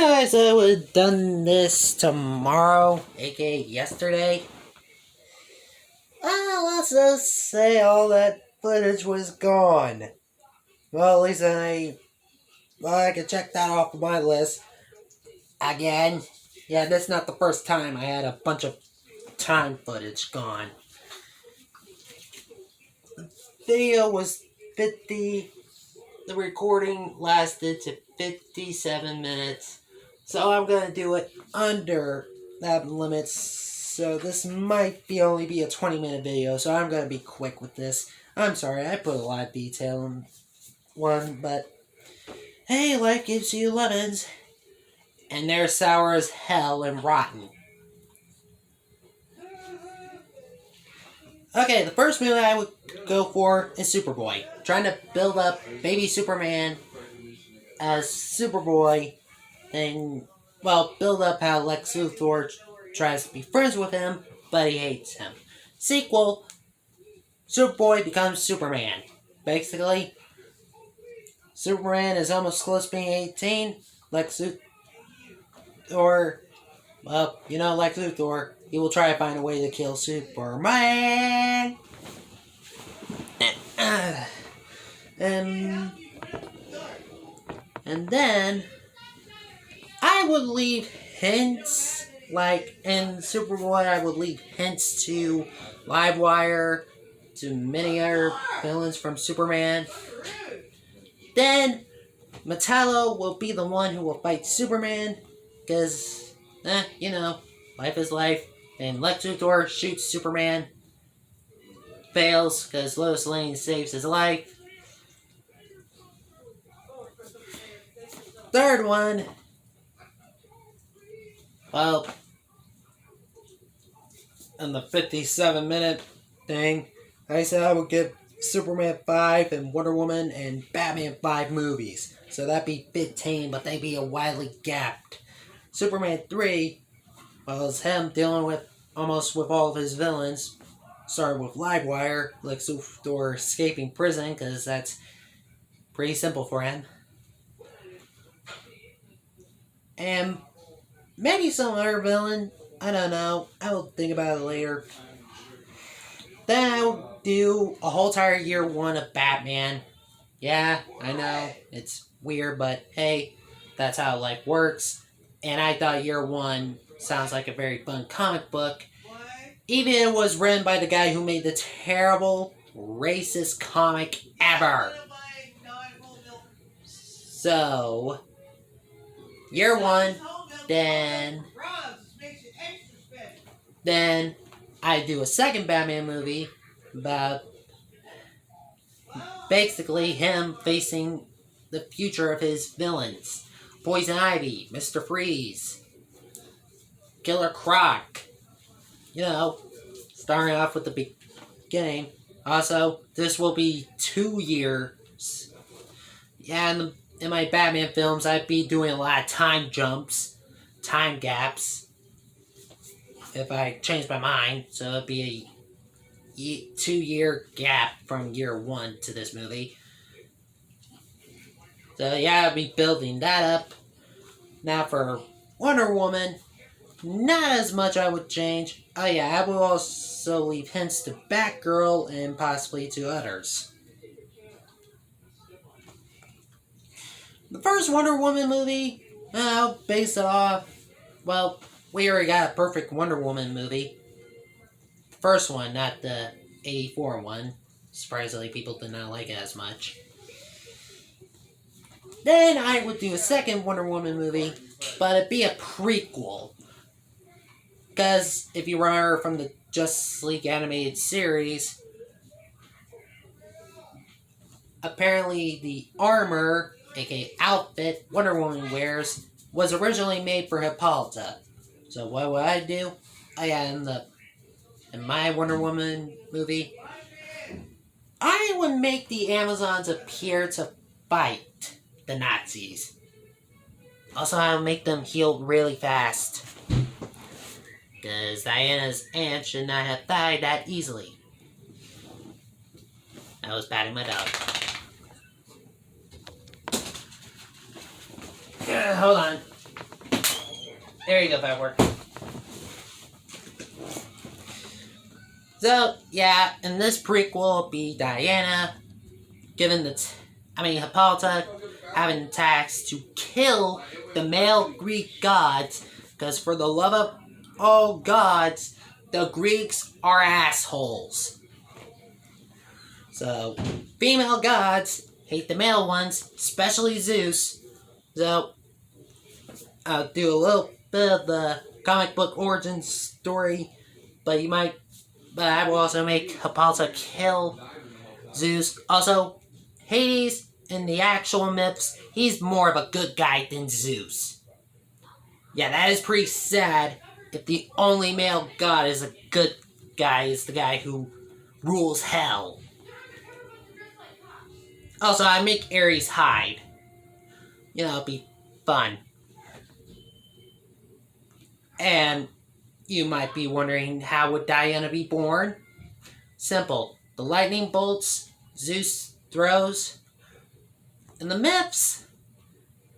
know I said I would have done this tomorrow, aka yesterday. Let's just say all that footage was gone. Well, at least I can check that off my list. Again. Yeah, that's not the first time I had a bunch of time footage gone. The video was 50. The recording lasted to 57 minutes. So I'm going to do it under that limit. So this might only be a 20-minute video. So I'm going to be quick with this. I'm sorry, I put a lot of detail in one. But hey, life gives you lemons. And they're sour as hell and rotten. Okay, the first movie I would go for is Superboy. Trying to build up baby Superman as Superboy. And, well, build up how Lex Luthor tries to be friends with him, but he hates him. Sequel, Superboy becomes Superman. Basically, Superman is almost close to being 18. Lex Luthor, well, Lex Luthor, he will try to find a way to kill Superman. And then I would leave hints, like in Superboy, I would leave hints to Livewire, to many other villains from Superman. Then Metallo will be the one who will fight Superman, because, life is life. And Lex Luthor shoots Superman. Fails, because Lois Lane saves his life. Third one, well, in the 57-minute thing, I said I would give Superman 5 and Wonder Woman and Batman 5 movies. So that'd be 15, but they'd be a widely gapped. Superman 3, well, it's him dealing with almost with all of his villains. Started with Livewire, Lex Luthor escaping prison, because that's pretty simple for him. And maybe some other villain. I don't know. I will think about it later. Then I will do a whole entire year one of Batman. Yeah, I know. It's weird, but hey, that's how life works. And I thought year one sounds like a very fun comic book. Even it was written by the guy who made the terrible, racist comic ever. So, year one, then I do a second Batman movie about basically him facing the future of his villains. Poison Ivy, Mr. Freeze, Killer Croc. Starting off with the beginning. Also, this will be 2 years. Yeah, in my Batman films, I'd be doing a lot of time jumps, time gaps, if I change my mind. So it'd be a 2-year gap from year one to this movie. So yeah, I'll be building that up. Now for Wonder Woman, not as much I would change. Oh yeah, I will also leave hints to Batgirl and possibly to others. The first Wonder Woman movie, I'll base it off, well, we already got a perfect Wonder Woman movie. The first one, not the 84 one. Surprisingly, people did not like it as much. Then I would do a second Wonder Woman movie, but it'd be a prequel. Because if you remember from the Justice League animated series, apparently the armor, aka outfit, Wonder Woman wears, was originally made for Hippolyta. So what would I do? Oh yeah, in my Wonder Woman movie, I would make the Amazons appear to fight the Nazis. Also, I would make them heal really fast. Because Diana's aunt should not have died that easily. I was patting my dog. Hold on. There you go, that worked. So, yeah, in this prequel, it'll be Diana given Hippolyta having tasked to kill the male Greek gods, because for the love of all gods, the Greeks are assholes. So, female gods hate the male ones, especially Zeus. So, I'll do a little bit of the comic book origin story, but I will also make Hippolyta kill Zeus. Also, Hades, in the actual myths, he's more of a good guy than Zeus. Yeah, that is pretty sad if the only male god is a good guy, is the guy who rules hell. Also, I make Ares hide. It'll be fun. And you might be wondering, how would Diana be born? Simple. The lightning bolts Zeus throws in the myths,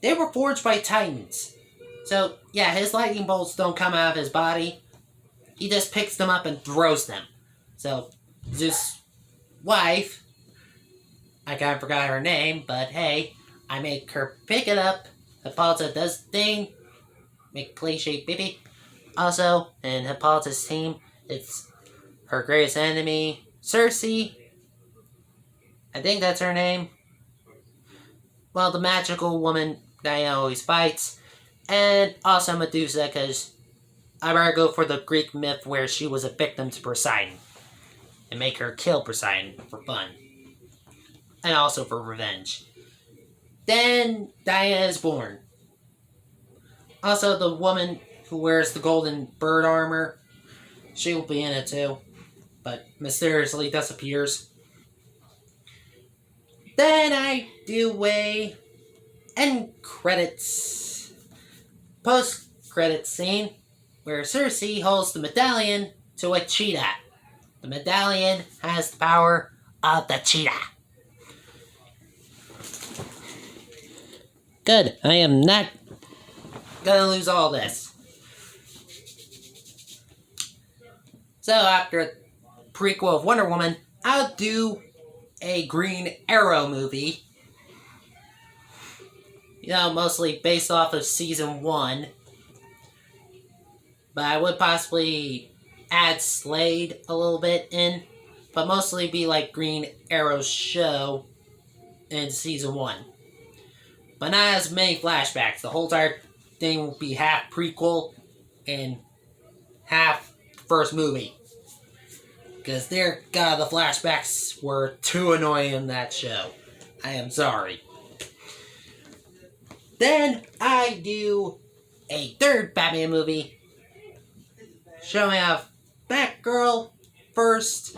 they were forged by Titans. So, yeah, his lightning bolts don't come out of his body. He just picks them up and throws them. So, Zeus' wife, I kind of forgot her name, but hey, I make her pick it up. Hippolyta does the thing. Make play-shaped baby. Also, in Hippolyta's team, it's her greatest enemy, Circe. I think that's her name. Well, the magical woman Diana always fights. And also Medusa, because I'd rather go for the Greek myth where she was a victim to Poseidon. And make her kill Poseidon for fun. And also for revenge. Then Diana is born. Also, the woman who wears the golden bird armor, she will be in it too. But mysteriously disappears. Then I do a end credits, post-credits scene where Circe holds the medallion to a cheetah. The medallion has the power of the cheetah. Good, I am not gonna lose all this. So after a prequel of Wonder Woman, I'll do a Green Arrow movie. Mostly based off of season 1. But I would possibly add Slade a little bit in. But mostly be like Green Arrow's show in season 1. But not as many flashbacks. The whole entire thing will be half prequel and half first movie. Because the flashbacks were too annoying in that show. I am sorry. Then I do a third Batman movie. Showing off Batgirl first.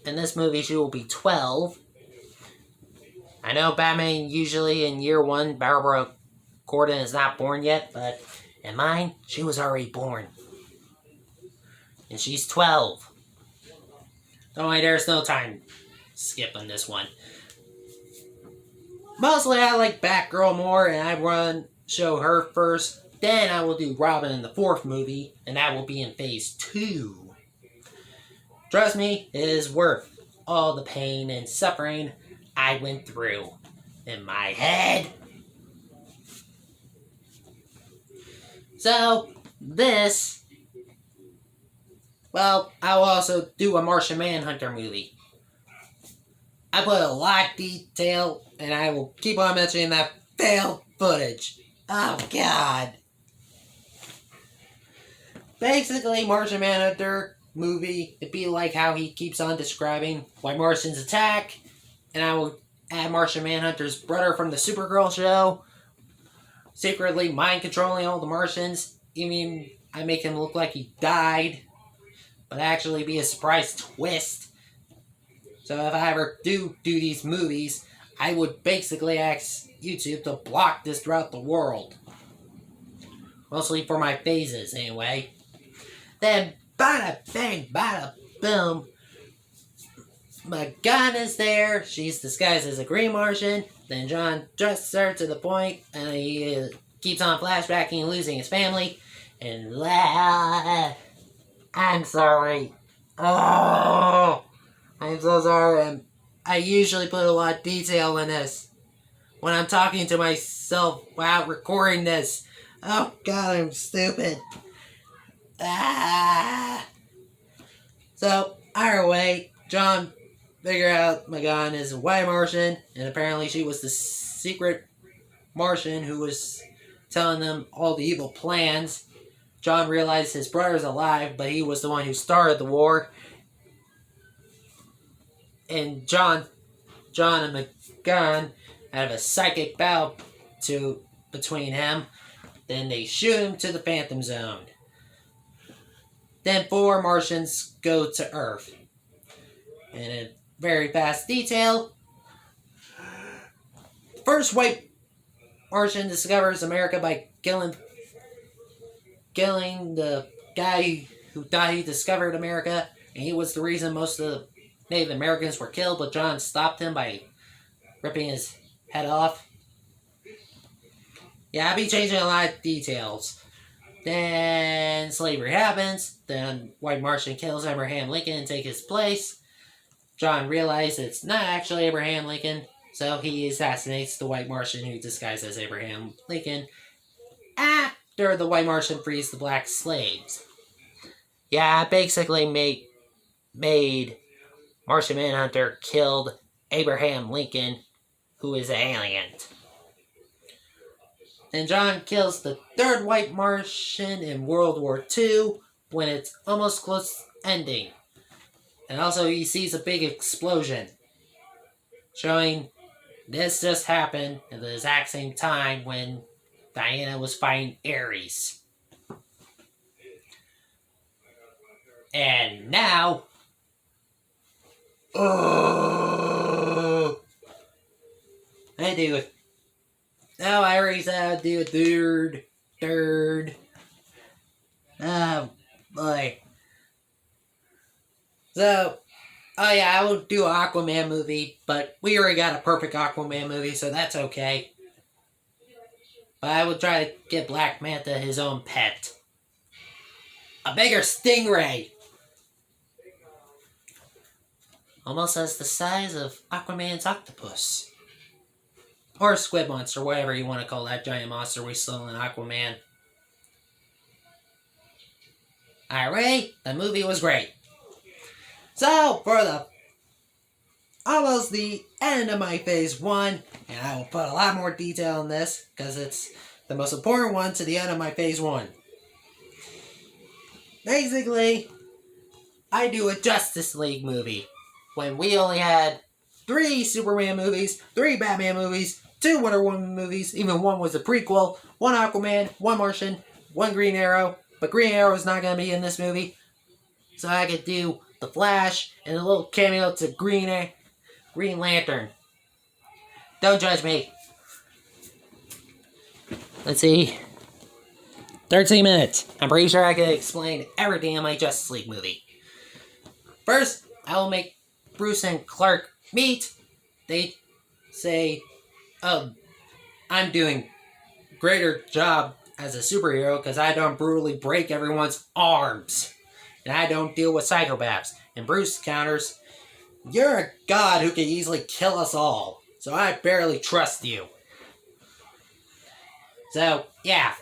In this movie, she will be 12. I know Batman usually in year 1, Barbara Gordon is not born yet, but in mine, she was already born. And she's 12. Don't worry, there's no time skip on this one. Mostly I like Batgirl more, and I show her first. Then I will do Robin in the 4th movie, and that will be in phase 2. Trust me, it is worth all the pain and suffering I went through in my head. So, I will also do a Martian Manhunter movie. I put a lot of detail, and I will keep on mentioning that failed footage. Oh, God. Basically, Martian Manhunter movie, it'd be like how he keeps on describing why Martians attack, and I will add Martian Manhunter's brother from the Supergirl show, secretly mind-controlling all the Martians. Even I make him look like he died, but actually be a surprise twist. So if I ever do these movies, I would basically ask YouTube to block this throughout the world. Mostly for my phases, anyway. Then, bada bang, bada boom. Morgana's there. She's disguised as a Green Martian. Then John trusts her to the point, and he keeps on flashbacking and losing his family. and I'm sorry. Oh, I'm so sorry. I usually put a lot of detail in this when I'm talking to myself while recording this. Oh God, I'm stupid. Ah. So, either way, John figured out McGon is a white Martian, and apparently she was the secret Martian who was telling them all the evil plans. John realized his brother's alive, but he was the one who started the war. And John and McGon have a psychic battle between him. Then they shoot him to the Phantom Zone. Then 4 Martians go to Earth. And in very fast detail, the first white Martian discovers America by killing the guy who thought he discovered America, and he was the reason most of the Native Americans were killed, but John stopped him by ripping his head off. Yeah, I'll be changing a lot of details. Then slavery happens. Then White Martian kills Abraham Lincoln and takes his place. John realizes it's not actually Abraham Lincoln, so he assassinates the White Martian who disguised as Abraham Lincoln after the White Martian frees the black slaves. Yeah, basically made Martian Manhunter killed Abraham Lincoln, who is an alien. Then John kills the 3rd White Martian in World War II when it's almost close to ending. And also he sees a big explosion, showing this just happened at the exact same time when Diana was fighting Ares. And now... I do it. Now I already said I'd do a third. Oh, boy. So, oh yeah, I will do an Aquaman movie, but we already got a perfect Aquaman movie, so that's okay. But I will try to get Black Manta his own pet. A bigger stingray! Almost as the size of Aquaman's octopus. Or squid monster, whatever you want to call that giant monster we saw in Aquaman. Alright, the movie was great. So, for almost the end of my phase 1, and I will put a lot more detail in this, because it's the most important one to the end of my phase 1. Basically, I do a Justice League movie, when we only had 3 Superman movies, 3 Batman movies, 2 Wonder Woman movies, even one was a prequel, 1 Aquaman, 1 Martian, 1 Green Arrow, but Green Arrow is not going to be in this movie, so I could do The Flash and a little cameo to Green Lantern. Don't judge me. Let's see. 13 minutes. I'm pretty sure I could explain everything in my Justice League movie. First, I will make Bruce and Clark meet. They say, oh, I'm doing greater job as a superhero because I don't brutally break everyone's arms. And I don't deal with psychopaths. And Bruce counters, you're a god who can easily kill us all. So I barely trust you. So, yeah.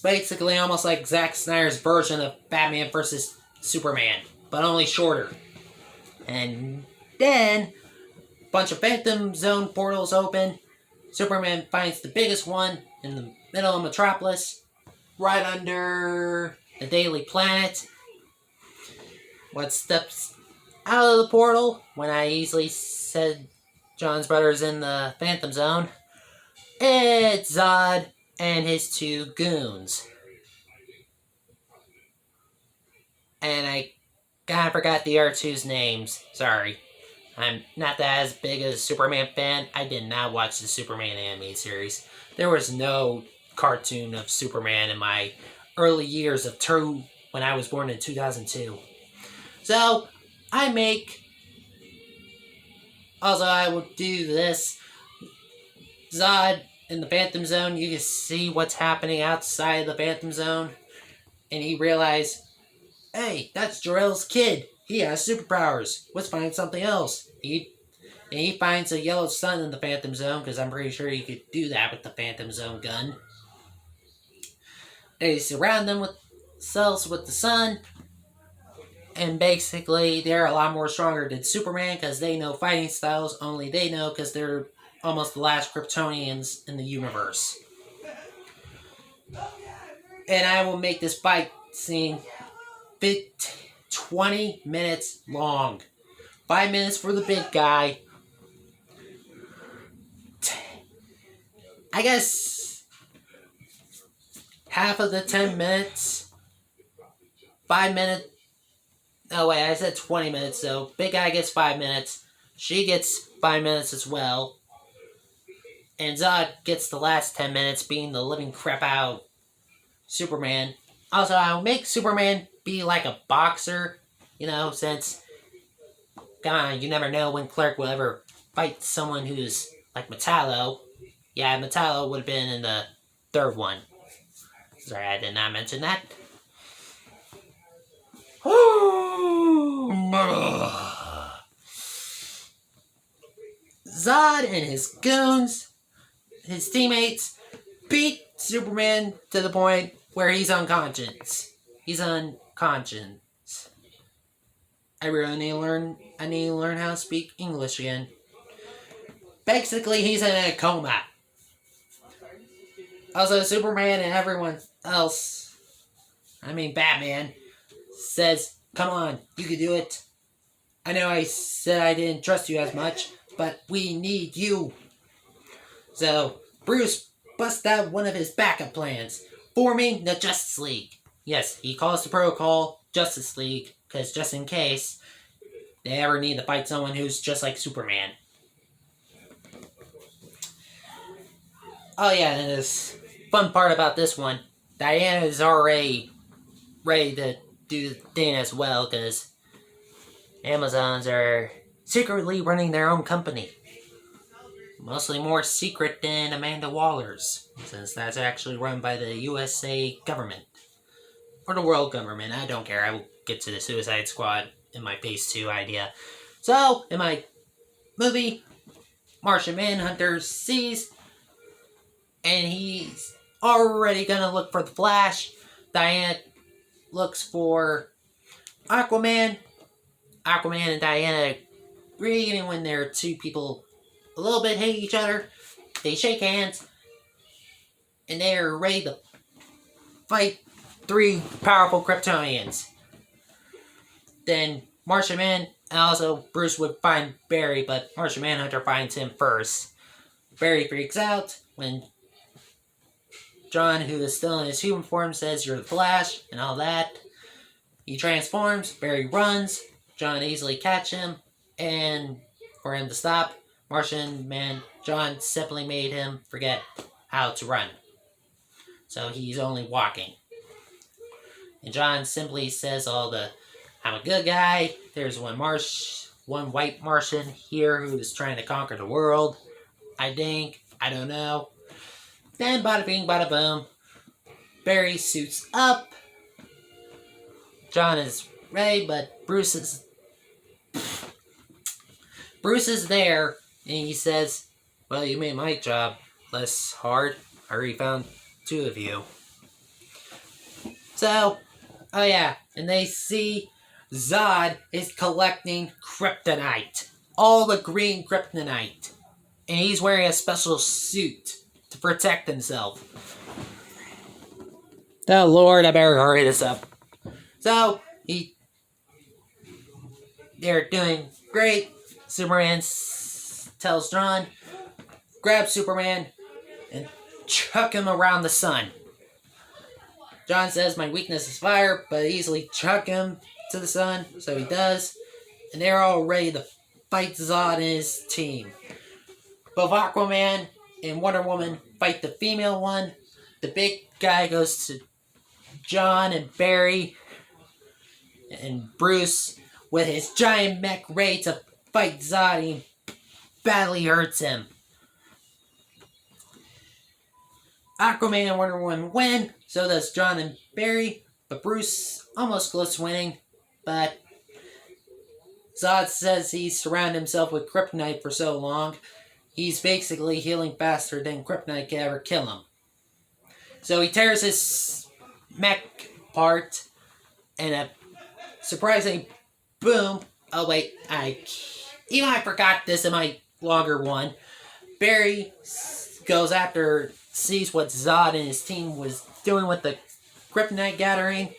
Basically almost like Zack Snyder's version of Batman vs. Superman. But only shorter. And then, a bunch of Phantom Zone portals open. Superman finds the biggest one in the middle of Metropolis. Right under the Daily Planet. What steps out of the portal, when I easily said John's brother's in the Phantom Zone, it's Zod and his 2 goons. And I kind of forgot the R2's names. Sorry. I'm not that as big a Superman fan. I did not watch the Superman animated series. There was no cartoon of Superman in my early years of when I was born in 2002. So, I will do this. Zod in the Phantom Zone, you can see what's happening outside of the Phantom Zone. And he realized, hey, that's Jor-El's kid. He has superpowers. Let's find something else. He finds a yellow sun in the Phantom Zone, because I'm pretty sure you could do that with the Phantom Zone gun. They surround them with cells with the sun, and basically they're a lot more stronger than Superman, because they know fighting styles only they know, because they're almost the last Kryptonians in the universe. And I will make this fight scene 20 minutes long. 5 minutes for the big guy. I guess half of the 10 minutes. 5 minutes. Oh wait, I said 20 minutes, so big guy gets 5 minutes. She gets 5 minutes as well. And Zod gets the last 10 minutes being the living crap out Superman. Also, I'll make Superman be like a boxer, since, come on, you never know when Clark will ever fight someone who's like Metallo. Yeah, Metallo would have been in the third one. Sorry, I did not mention that. Zod and his goons, his teammates, beat Superman to the point where he's unconscious. He's unconscious. I really need to learn how to speak English again. Basically, he's in a coma. Also, Superman and everyone else, Batman, says, come on, you can do it. I know I said I didn't trust you as much, but we need you. So, Bruce busts out one of his backup plans, forming the Justice League. Yes, he calls the protocol Justice League, because just in case they ever need to fight someone who's just like Superman. Oh yeah, and this fun part about this one, Diana is already ready to do the thing as well, because Amazons are secretly running their own company. Mostly more secret than Amanda Waller's, since that's actually run by the USA government. Or the world government, I don't care. I will get to the Suicide Squad in my Phase 2 idea. So, in my movie, Martian Manhunter sees, and he's already gonna look for the Flash. Diana looks for Aquaman. Aquaman and Diana agree, even when they're two people a little bit hate each other. They shake hands, and they're ready to fight 3 powerful Kryptonians. Then Martian Man, and also Bruce would find Barry, but Martian Manhunter finds him first. Barry freaks out when John, who is still in his human form, says, "You're the Flash," and all that. He transforms, Barry runs, John easily catches him, and for him to stop, John simply made him forget how to run. So he's only walking. And John simply says I'm a good guy, there's one white Martian here who's trying to conquer the world. I think, I don't know. Then bada bing, bada boom. Barry suits up. John is ready, but Bruce is there, and he says, "Well, you made my job less hard. I already found 2 of you." So, oh yeah, and they see Zod is collecting kryptonite. All the green kryptonite. And he's wearing a special suit to protect himself. Oh Lord, I better hurry this up. So, they're doing great. Superman tells John, grab Superman and chuck him around the sun. John says, my weakness is fire, but easily chuck him to the sun, so he does. And they're all ready to fight Zod and his team. Both Aquaman and Wonder Woman fight the female one. The big guy goes to John and Barry and Bruce with his giant mech ready to fight Zod, and he badly hurts him. Aquaman and Wonder Woman win, so does John and Barry, but Bruce almost close to winning. But Zod says he's surrounded himself with kryptonite for so long, he's basically healing faster than kryptonite can ever kill him. So he tears his mech apart, and a surprising boom. Oh wait, I forgot this in my longer one. Barry goes after, sees what Zod and his team was doing with the kryptonite gathering,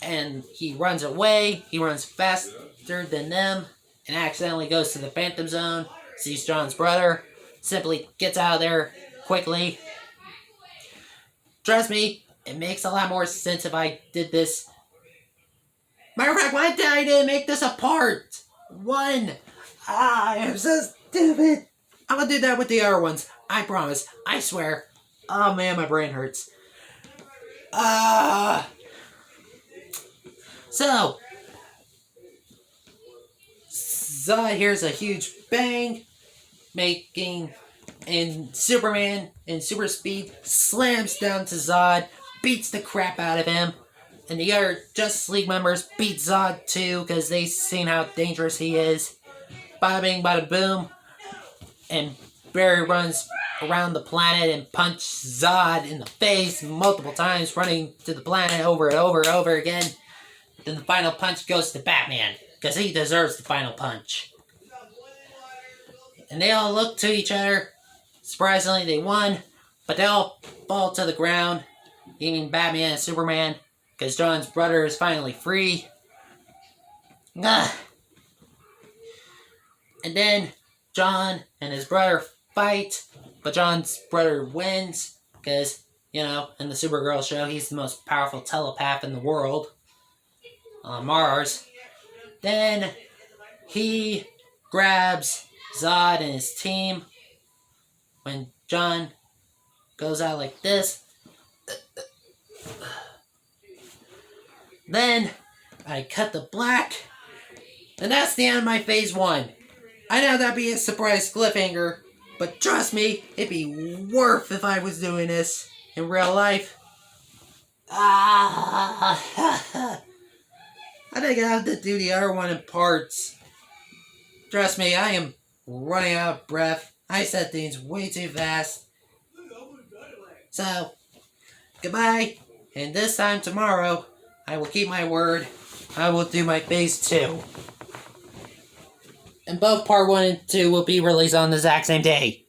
and he runs away. He runs faster than them, and accidentally goes to the Phantom Zone. Sees John's brother, simply gets out of there quickly. Trust me, it makes a lot more sense if I did this. Matter of fact, why did I didn't make this a part one? I am so stupid. I'm gonna do that with the other ones. I promise. I swear. Oh man, my brain hurts. So, Zod hears a huge bang, and Superman in super speed slams down to Zod, beats the crap out of him, and the other Justice League members beat Zod too, because they've seen how dangerous he is. Bada bing, bada boom, and Barry runs around the planet and punches Zod in the face multiple times, running to the planet over and over and over again. Then the final punch goes to Batman, because he deserves the final punch. And they all look to each other. Surprisingly, they won, but they all fall to the ground, even Batman and Superman, because John's brother is finally free. And then John and his brother fight, but John's brother wins, because, in the Supergirl show, he's the most powerful telepath in the world on Mars. Then he grabs Zod and his team when John goes out like this. Then I cut the black, and that's the end of my phase 1. I know that'd be a surprise cliffhanger, but trust me, it'd be worth if I was doing this in real life. I think I have to do the other one in parts. Trust me, I am running out of breath. I said things way too fast. So, goodbye. And this time tomorrow, I will keep my word. I will do my phase 2. And both part 1 and 2 will be released on the exact same day.